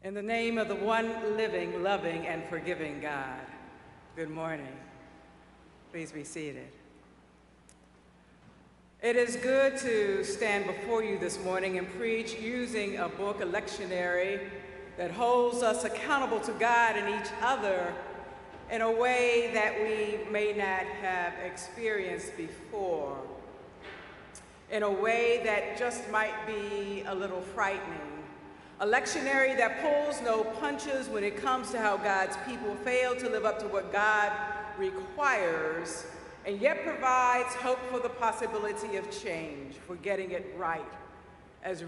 In the name of the one living, loving, and forgiving God, good morning. Please be seated. It is good to stand before you this morning and preach using a book, a lectionary, that holds us accountable to God and each other in a way that we may not have experienced before, in a way that just might be a little frightening. A lectionary that pulls no punches when it comes to how God's people fail to live up to what God requires, and yet provides hope for the possibility of change, for getting it right as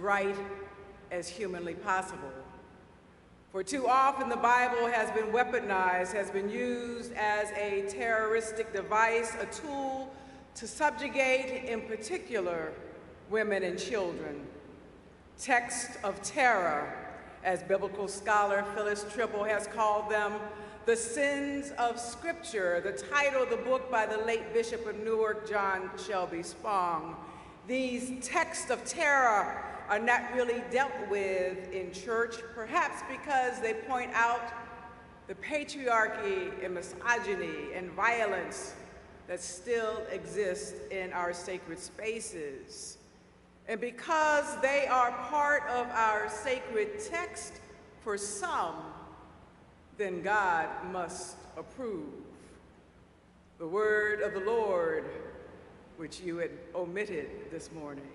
humanly possible. For too often the Bible has been weaponized, has been used as a terroristic device, a tool to subjugate, in particular, women and children. Text of terror, as biblical scholar Phyllis Triple has called them, the sins of Scripture, the title of the book by the late Bishop of Newark, John Shelby Spong. These texts of terror are not really dealt with in church, perhaps because they point out the patriarchy and misogyny and violence that still exist in our sacred spaces. And because they are part of our sacred text for some, then God must approve. The word of the Lord, which you had omitted this morning.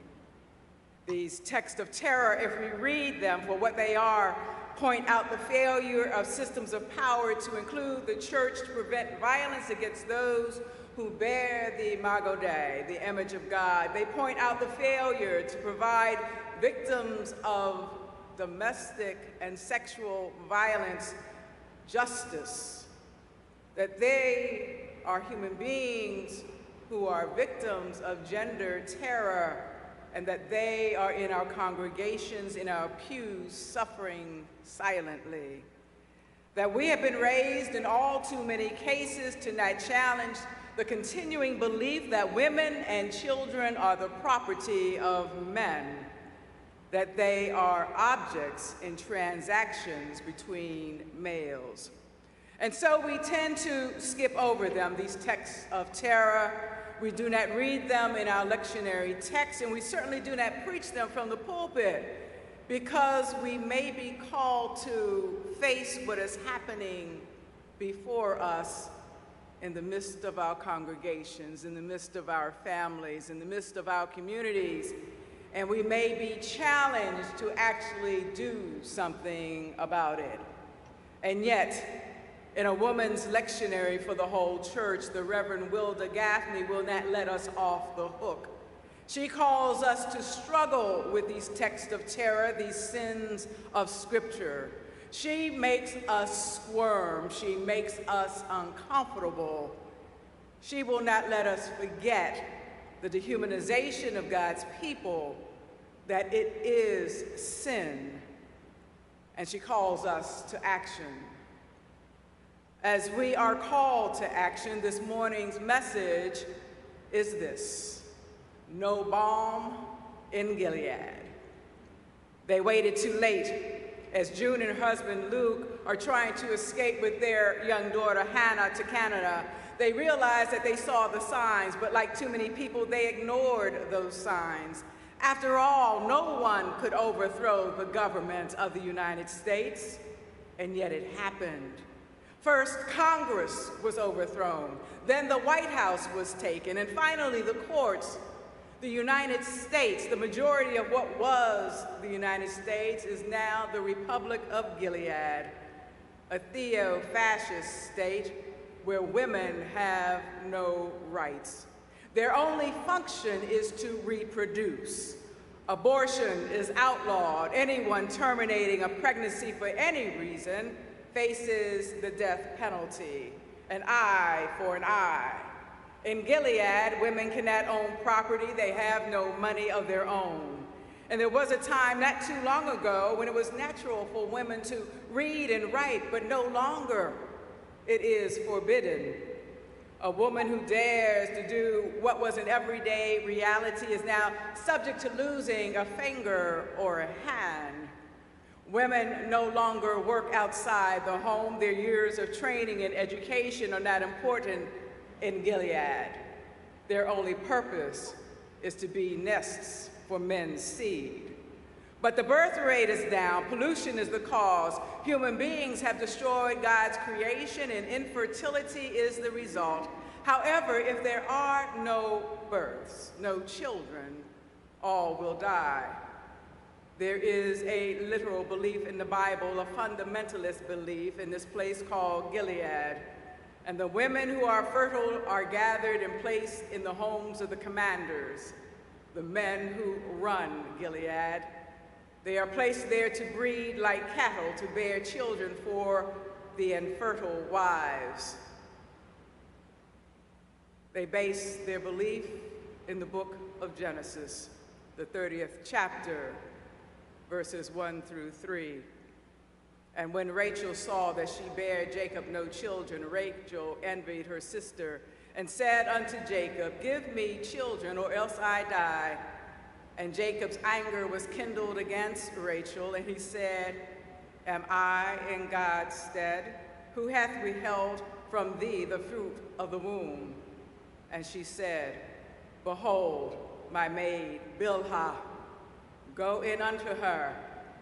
These texts of terror, if we read them for what they are, point out the failure of systems of power to include the church to prevent violence against those who bear the Imago Dei, the image of God. They point out the failure to provide victims of domestic and sexual violence justice, that they are human beings who are victims of gender terror, and that they are in our congregations, in our pews, suffering silently. That we have been raised in all too many cases to not challenge the continuing belief that women and children are the property of men, that they are objects in transactions between males. And so we tend to skip over them, these texts of terror. We do not read them in our lectionary text, and we certainly do not preach them from the pulpit, because we may be called to face what is happening before us in the midst of our congregations, in the midst of our families, in the midst of our communities, and we may be challenged to actually do something about it. And yet, in a woman's lectionary for the whole church, the Reverend Wilda Gaffney will not let us off the hook. She calls us to struggle with these texts of terror, these sins of Scripture. She makes us squirm. She makes us uncomfortable. She will not let us forget the dehumanization of God's people, that it is sin. And she calls us to action. As we are called to action, this morning's message is this: no balm in Gilead. They waited too late. As June and her husband Luke are trying to escape with their young daughter Hannah to Canada, they realized that they saw the signs, but like too many people, they ignored those signs. After all, no one could overthrow the government of the United States, and yet it happened. First, Congress was overthrown, then the White House was taken, and finally the courts. The United States, the majority of what was the United States, is now the Republic of Gilead, a theo-fascist state where women have no rights. Their only function is to reproduce. Abortion is outlawed. Anyone terminating a pregnancy for any reason faces the death penalty, an eye for an eye. In Gilead, women cannot own property. They have no money of their own. And there was a time not too long ago when it was natural for women to read and write, but no longer. It is forbidden. A woman who dares to do what was an everyday reality is now subject to losing a finger or a hand. Women no longer work outside the home. Their years of training and education are not important in Gilead. Their only purpose is to be nests for men's seed. But the birth rate is down. Pollution is the cause. Human beings have destroyed God's creation, and infertility is the result. However, if there are no births, no children, all will die. There is a literal belief in the Bible, a fundamentalist belief in this place called Gilead. And the women who are fertile are gathered and placed in the homes of the commanders, the men who run Gilead. They are placed there to breed like cattle, to bear children for the infertile wives. They base their belief in the book of Genesis, the 30th chapter, verses 1 through 3. And when Rachel saw that she bare Jacob no children, Rachel envied her sister and said unto Jacob, Give me children, or else I die. And Jacob's anger was kindled against Rachel, and he said, Am I in God's stead? Who hath withheld from thee the fruit of the womb? And she said, Behold, my maid Bilhah, go in unto her,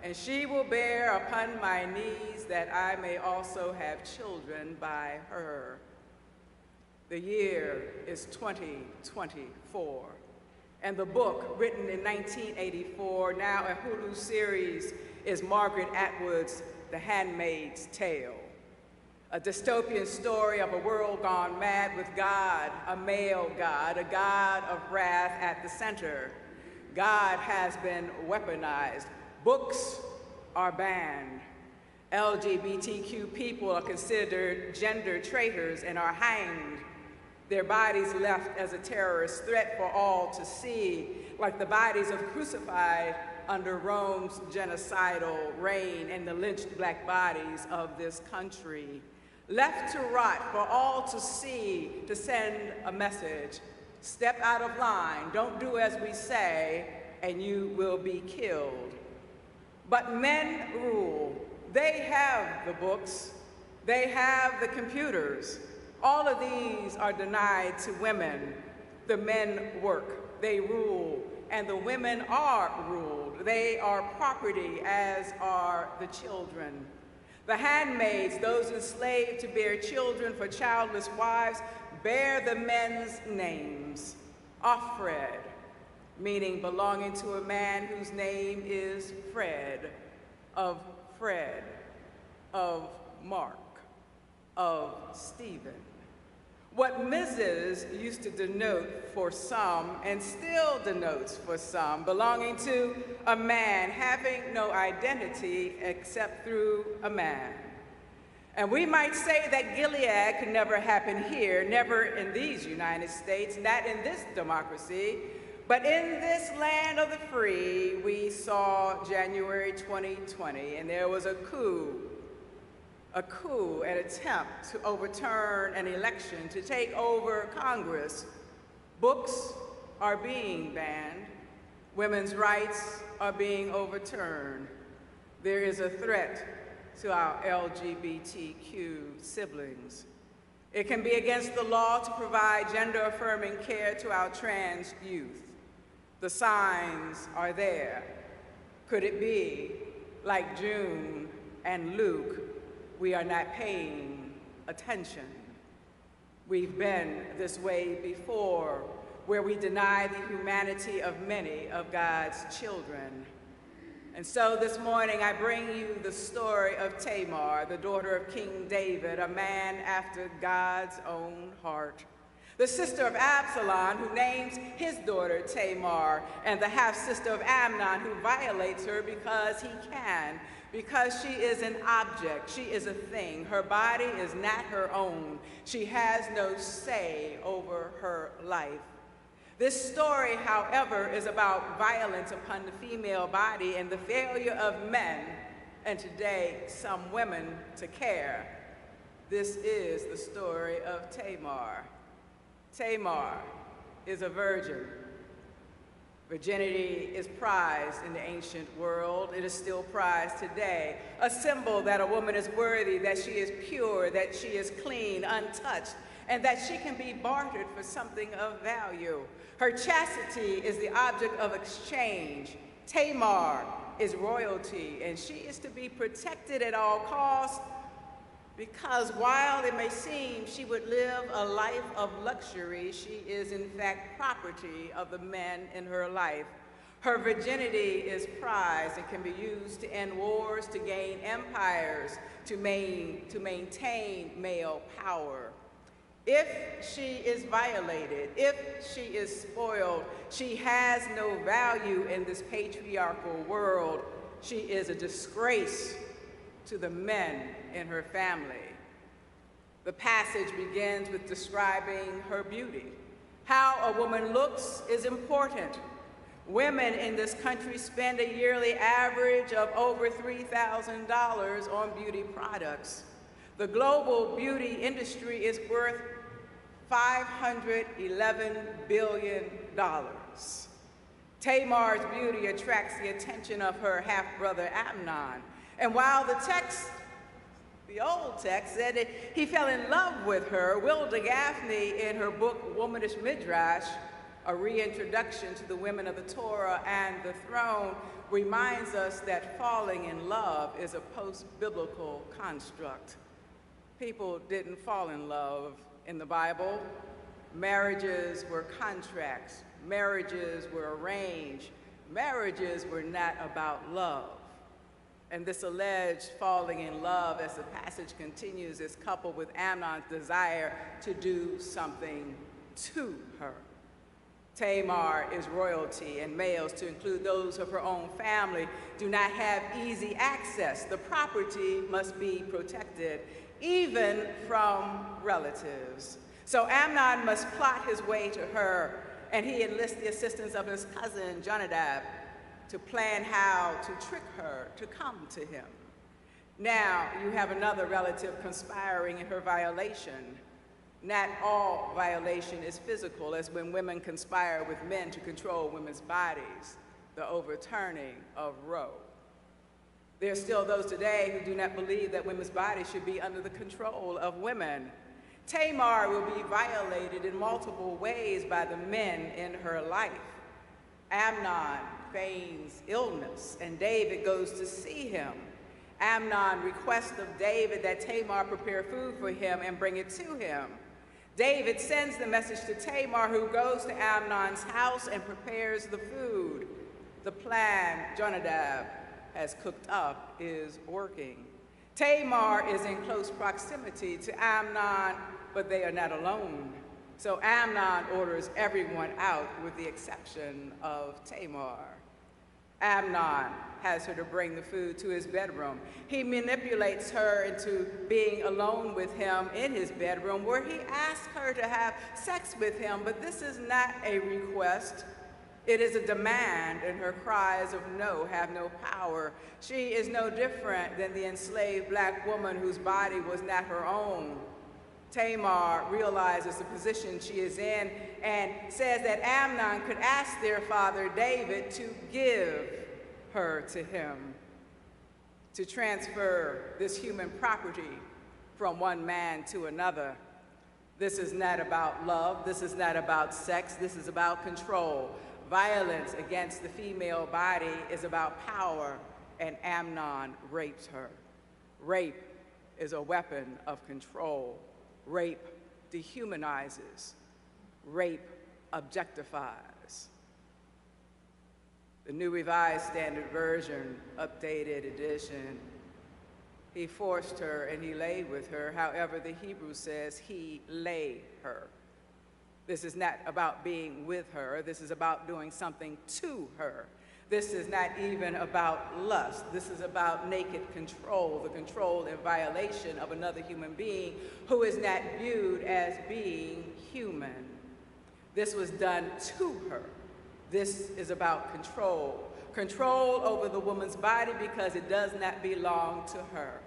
and she will bear upon my knees, that I may also have children by her. The year is 2024, and the book, written in 1984, now a Hulu series, is Margaret Atwood's The Handmaid's Tale, a dystopian story of a world gone mad with God, a male God, a God of wrath at the center. God has been weaponized. Books are banned. LGBTQ people are considered gender traitors and are hanged. Their bodies left as a terrorist threat for all to see, like the bodies of crucified under Rome's genocidal reign and the lynched black bodies of this country. Left to rot for all to see, to send a message. Step out of line, don't do as we say, and you will be killed. But men rule. They have the books. They have the computers. All of these are denied to women. The men work, they rule, and the women are ruled. They are property, as are the children. The handmaids, those enslaved to bear children for childless wives, bear the men's names. Offred, meaning belonging to a man whose name is Fred, of Mark, of Stephen. What Mrs. used to denote for some, and still denotes for some, belonging to a man having no identity except through a man. And we might say that Gilead could never happen here, never in these United States, not in this democracy, but in this land of the free. We saw January 2020, and there was a coup, an attempt to overturn an election, to take over Congress. Books are being banned. Women's rights are being overturned. There is a threat to our LGBTQ siblings. It can be against the law to provide gender-affirming care to our trans youth. The signs are there. Could it be, like June and Luke, we are not paying attention? We've been this way before, where we deny the humanity of many of God's children. And so this morning I bring you the story of Tamar, the daughter of King David, a man after God's own heart. The sister of Absalom, who names his daughter Tamar, and the half-sister of Amnon, who violates her because he can, because she is an object, she is a thing. Her body is not her own. She has no say over her life. This story, however, is about violence upon the female body and the failure of men, and today some women, to care. This is the story of Tamar. Tamar is a virgin. Virginity is prized in the ancient world. It is still prized today, a symbol that a woman is worthy, that she is pure, that she is clean, untouched, and that she can be bartered for something of value. Her chastity is the object of exchange. Tamar is royalty, and she is to be protected at all costs, because while it may seem she would live a life of luxury, she is in fact property of the men in her life. Her virginity is prized and can be used to end wars, to gain empires, to maintain male power. If she is violated, if she is spoiled, she has no value in this patriarchal world. She is a disgrace to the men in her family. The passage begins with describing her beauty. How a woman looks is important. Women in this country spend a yearly average of over $3,000 on beauty products. The global beauty industry is worth $511 billion. Tamar's beauty attracts the attention of her half-brother Amnon. And while the old text said that he fell in love with her, Wilda Gaffney, in her book Womanish Midrash, a reintroduction to the women of the Torah and the throne, reminds us that falling in love is a post-biblical construct. People didn't fall in love in the Bible. Marriages were contracts. Marriages were arranged. Marriages were not about love. And this alleged falling in love, as the passage continues, is coupled with Amnon's desire to do something to her. Tamar is royalty, and males, to include those of her own family, do not have easy access. The property must be protected, even from relatives. So Amnon must plot his way to her, and he enlists the assistance of his cousin, Jonadab, to plan how to trick her to come to him. Now you have another relative conspiring in her violation. Not all violation is physical, as when women conspire with men to control women's bodies, the overturning of Roe. There are still those today who do not believe that women's bodies should be under the control of women. Tamar will be violated in multiple ways by the men in her life. Amnon feigns illness, and David goes to see him. Amnon requests of David that Tamar prepare food for him and bring it to him. David sends the message to Tamar, who goes to Amnon's house and prepares the food. The plan Jonadab has cooked up is working. Tamar is in close proximity to Amnon, but they are not alone. So Amnon orders everyone out with the exception of Tamar. Amnon has her to bring the food to his bedroom. He manipulates her into being alone with him in his bedroom, where he asks her to have sex with him, but this is not a request. It is a demand, and her cries of no have no power. She is no different than the enslaved black woman whose body was not her own. Tamar realizes the position she is in and says that Amnon could ask their father David to give her to him, to transfer this human property from one man to another. This is not about love. This is not about sex. This is about control. Violence against the female body is about power, and Amnon rapes her. Rape is a weapon of control. Rape dehumanizes. Rape objectifies. The New Revised Standard Version, updated edition, he forced her and he lay with her. However, the Hebrew says he lay her. This is not about being with her. This is about doing something to her. This is not even about lust. This is about naked control, the control and violation of another human being who is not viewed as being human. This was done to her. This is about control. Control over the woman's body because it does not belong to her.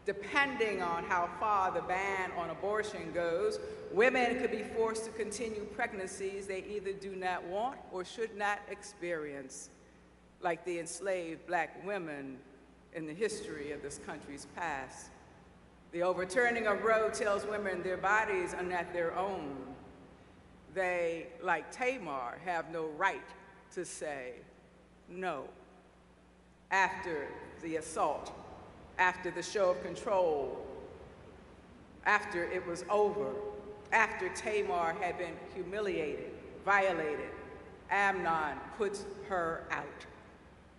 Depending on how far the ban on abortion goes, women could be forced to continue pregnancies they either do not want or should not experience, like the enslaved black women in the history of this country's past. The overturning of Roe tells women their bodies are not their own. They, like Tamar, have no right to say no. After the assault, after the show of control, after it was over, after Tamar had been humiliated, violated, Amnon puts her out,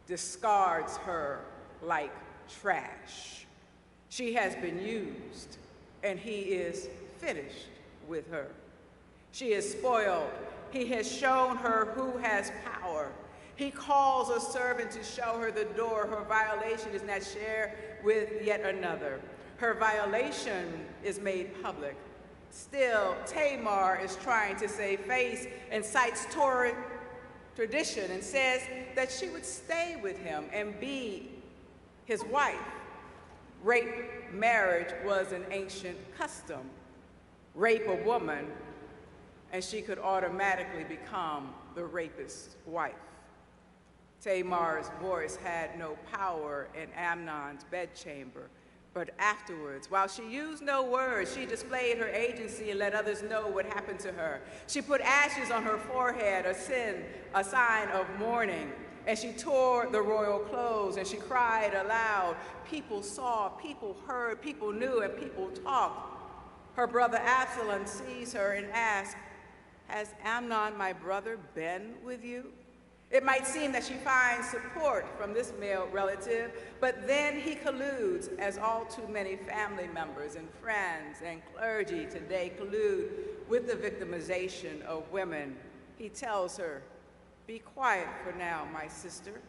discards her like trash. She has been used, and he is finished with her. She is spoiled. He has shown her who has power. He calls a servant to show her the door. Her violation is not shared with yet another. Her violation is made public. Still, Tamar is trying to save face and cites Torah tradition and says that she would stay with him and be his wife. Rape marriage was an ancient custom. Rape a woman, and she could automatically become the rapist's wife. Tamar's voice had no power in Amnon's bedchamber, but afterwards, while she used no words, she displayed her agency and let others know what happened to her. She put ashes on her forehead, a sign of mourning, and she tore the royal clothes, and she cried aloud. People saw, people heard, people knew, and people talked. Her brother Absalom sees her and asks, "Has Amnon, my brother, been with you?" It might seem that she finds support from this male relative, but then he colludes, as all too many family members and friends and clergy today collude with the victimization of women. He tells her, "Be quiet for now, my sister.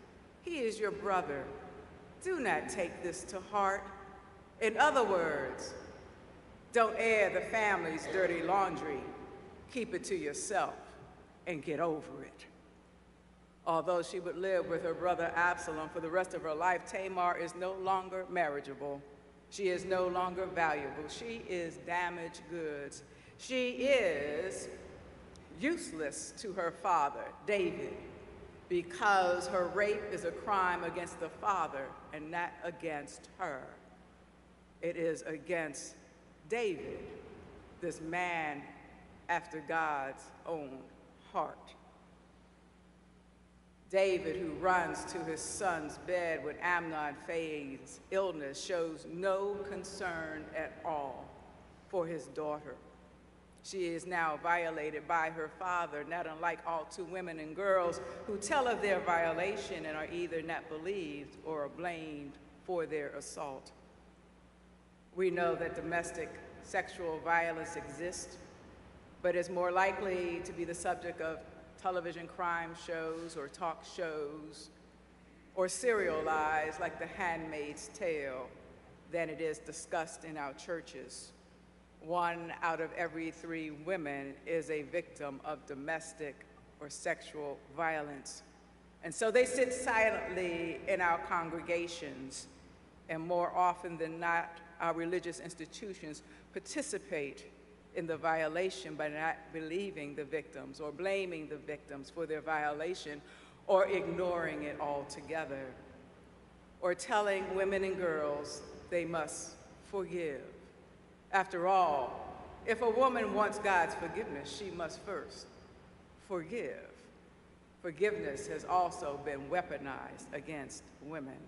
He is your brother. Do not take this to heart." In other words, don't air the family's dirty laundry. Keep it to yourself and get over it. Although she would live with her brother Absalom for the rest of her life, Tamar is no longer marriageable. She is no longer valuable. She is damaged goods. She is useless to her father, David, because her rape is a crime against the father and not against her. It is against David, this man after God's own heart. David, who runs to his son's bed when Amnon feigns illness, shows no concern at all for his daughter. She is now violated by her father, not unlike all two women and girls who tell of their violation and are either not believed or are blamed for their assault. We know that domestic sexual violence exists, but is more likely to be the subject of television crime shows or talk shows or serialized like The Handmaid's Tale than it is discussed in our churches. 1 out of every 3 women is a victim of domestic or sexual violence. And so they sit silently in our congregations, and more often than not, our religious institutions participate in the violation by not believing the victims or blaming the victims for their violation or ignoring it altogether, or telling women and girls they must forgive. After all, if a woman wants God's forgiveness, she must first forgive. Forgiveness has also been weaponized against women.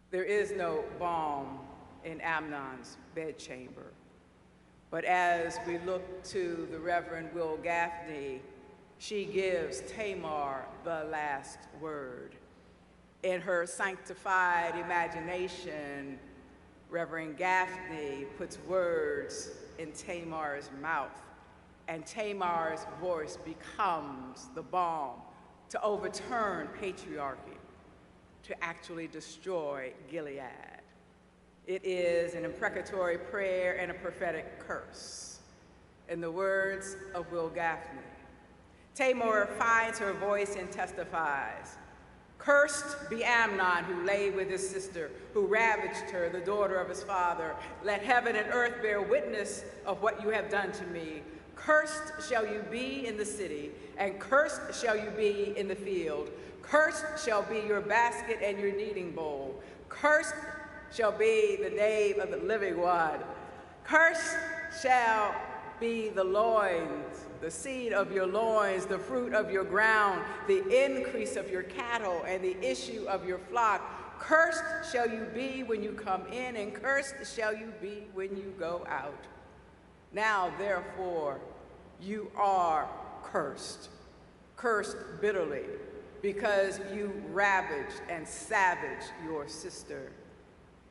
There is no balm in Amnon's bedchamber. But as we look to the Reverend Will Gaffney, she gives Tamar the last word. In her sanctified imagination, Reverend Gaffney puts words in Tamar's mouth, and Tamar's voice becomes the balm to overturn patriarchy, to actually destroy Gilead. It is an imprecatory prayer and a prophetic curse. In the words of Will Gaffney, Tamar finds her voice and testifies, Cursed be Amnon, who lay with his sister, who ravaged her, the daughter of his father. Let heaven and earth bear witness of what you have done to me. Cursed shall you be in the city, and cursed shall you be in the field. Cursed shall be your basket and your kneading bowl. Cursed shall be the name of the living one. Cursed shall be the loins, the seed of your loins, the fruit of your ground, the increase of your cattle, and the issue of your flock. Cursed shall you be when you come in, and cursed shall you be when you go out. Now, therefore, you are cursed, cursed bitterly, because you ravaged and savaged your sister.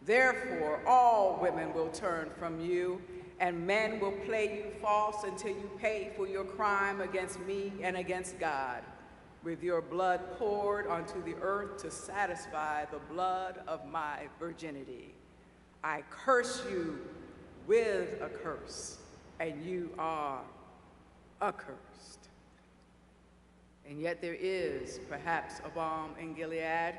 Therefore, all women will turn from you, and men will play you false until you pay for your crime against me and against God, with your blood poured onto the earth to satisfy the blood of my virginity. I curse you with a curse, and you are accursed. And yet there is perhaps a balm in Gilead,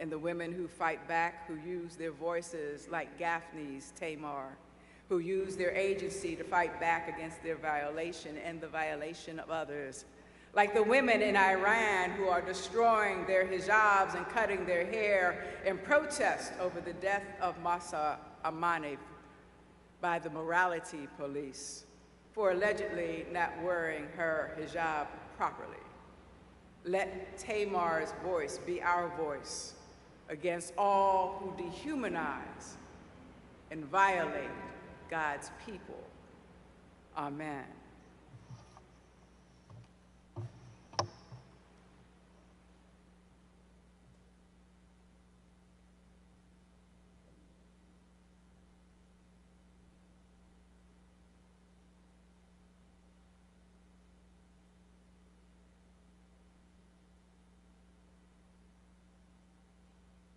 and the women who fight back, who use their voices like Gaffney's Tamar, who use their agency to fight back against their violation and the violation of others. Like the women in Iran who are destroying their hijabs and cutting their hair in protest over the death of Mahsa Amani by the morality police for allegedly not wearing her hijab properly. Let Tamar's voice be our voice against all who dehumanize and violate God's people. Amen.